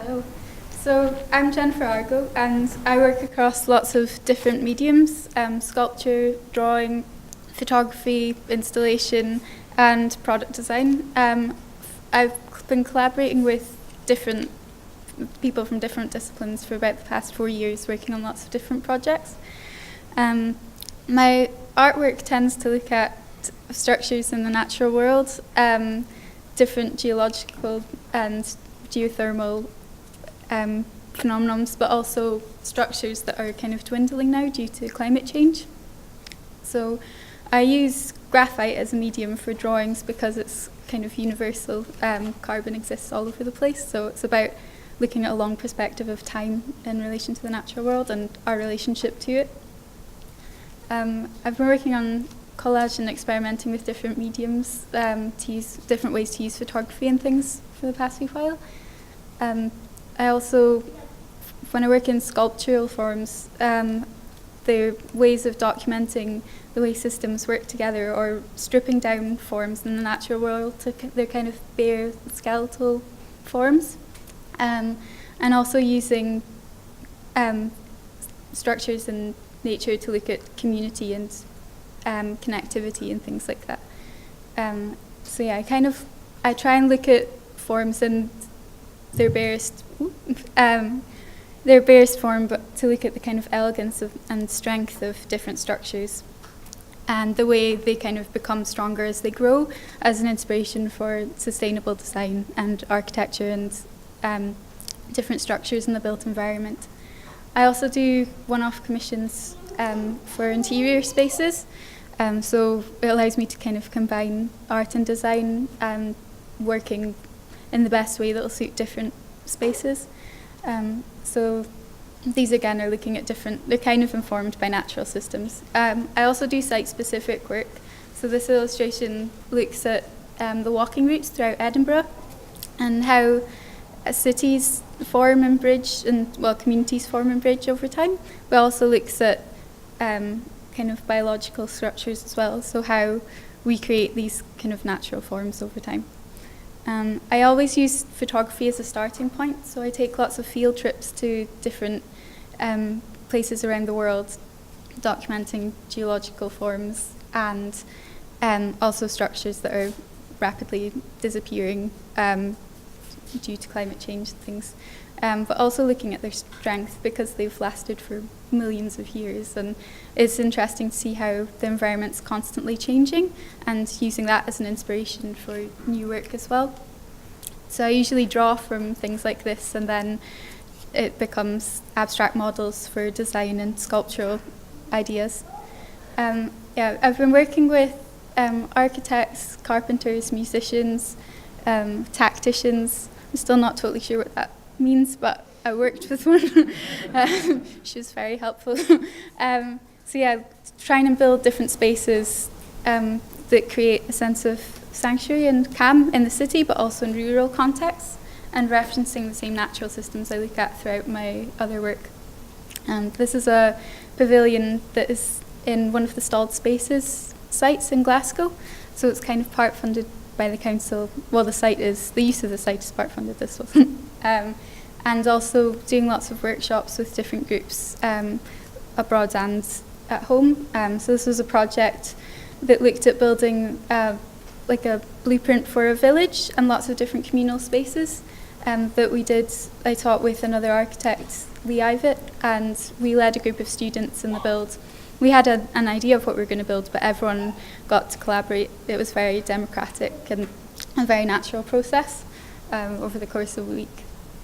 Hello. So I'm Jennifer Argo, and I work across lots of different mediums, sculpture, drawing, photography, installation, and product design. I've been collaborating with different people from different disciplines for about the past 4 years, working on lots of different projects. My artwork tends to look at structures in the natural world, different geological and geothermal phenomenons, but also structures that are kind of dwindling now due to climate change. So I use graphite as a medium for drawings because it's kind of universal. Carbon exists all over the place, so it's about looking at a long perspective of time in relation to the natural world and our relationship to it. I've been working on collage and experimenting with different mediums to use different ways to use photography and things for the past wee while. I also, when I work in sculptural forms, the ways of documenting the way systems work together or stripping down forms in the natural world to their kind of bare skeletal forms, and also using structures in nature to look at community and connectivity and things like that. So yeah, I try and look at forms in their barest form, but to look at the kind of elegance and strength of different structures and the way they kind of become stronger as they grow as an inspiration for sustainable design and architecture and different structures in the built environment. I also do one-off commissions for interior spaces, so it allows me to kind of combine art and design and working in the best way that will suit different spaces. So these again are looking at they're kind of informed by natural systems. I also do site-specific work. So this illustration looks at the walking routes throughout Edinburgh and how cities form and bridge, and communities form and bridge over time. But also looks at kind of biological structures as well, so how we create these kind of natural forms over time. I always use photography as a starting point, so I take lots of field trips to different places around the world, documenting geological forms and also structures that are rapidly disappearing due to climate change and things, but also looking at their strength because they've lasted for millions of years, and it's interesting to see how the environment's constantly changing and using that as an inspiration for new work as well. So I usually draw from things like this, and then it becomes abstract models for design and sculptural ideas. I've been working with architects, carpenters, musicians, tacticians. I'm still not totally sure what that means, but I worked with one. She was very helpful. Trying to build different spaces that create a sense of sanctuary and calm in the city, but also in rural contexts, and referencing the same natural systems I look at throughout my other work. This is a pavilion that is in one of the stalled spaces sites in Glasgow, so it's kind of part funded by the council. Well, the use of the site is part funded, this wasn't. And also doing lots of workshops with different groups abroad and at home. So this was a project that looked at building like a blueprint for a village and lots of different communal spaces that I taught with another architect, Lee Ivett, and we led a group of students in the build. We had an idea of what we were going to build, but everyone got to collaborate. It was very democratic and a very natural process over the course of a week.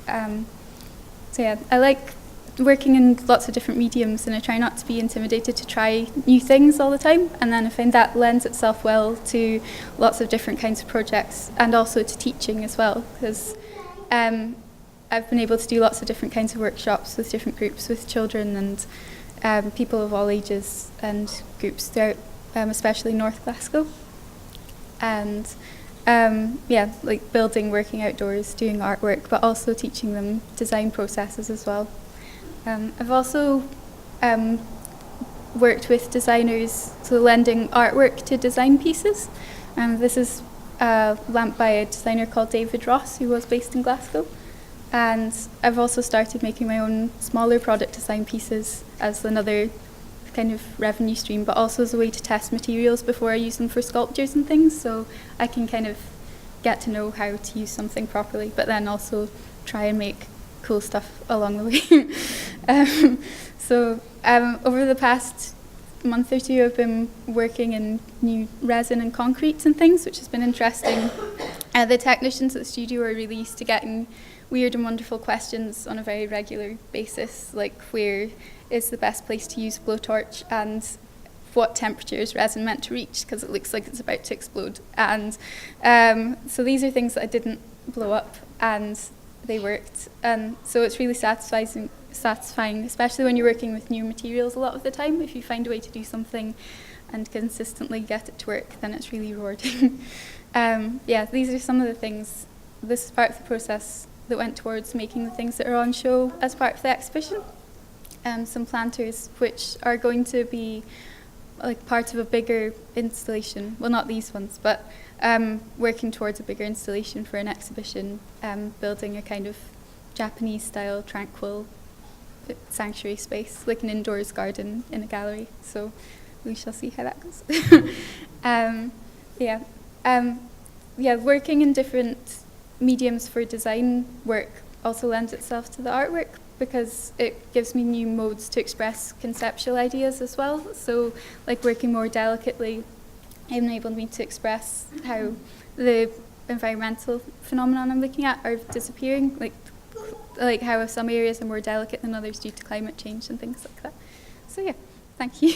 I like working in lots of different mediums, and I try not to be intimidated to try new things all the time, and then I find that lends itself well to lots of different kinds of projects and also to teaching as well, because I've been able to do lots of different kinds of workshops with different groups, with children and people of all ages and groups throughout, especially North Glasgow. And like building, working outdoors, doing artwork, but also teaching them design processes as well. I've also worked with designers, so lending artwork to design pieces. This is a lamp by a designer called David Ross, who was based in Glasgow. And I've also started making my own smaller product design pieces as another kind of revenue stream, but also as a way to test materials before I use them for sculptures and things, so I can kind of get to know how to use something properly, but then also try and make cool stuff along the way. Over the past month or two, I've been working in new resin and concretes and things, which has been interesting. The technicians at the studio are really used to getting weird and wonderful questions on a very regular basis, like where is the best place to use a blowtorch and what temperature is resin meant to reach, because it looks like it's about to explode. And so these are things that I didn't blow up, and they worked. And so it's really satisfying, especially when you're working with new materials a lot of the time. If you find a way to do something and consistently get it to work, then it's really rewarding. These are some of the things. This is part of the process that went towards making the things that are on show as part of the exhibition. Some planters, which are going to be like part of a bigger installation. Well, not these ones, but working towards a bigger installation for an exhibition, building a kind of Japanese-style, tranquil sanctuary space, like an indoors garden in a gallery. So we shall see how that goes. Working in different mediums for design work also lends itself to the artwork, because it gives me new modes to express conceptual ideas as well. So, like, working more delicately enabled me to express how the environmental phenomenon I'm looking at are disappearing, like how some areas are more delicate than others due to climate change and things like that. So yeah, thank you.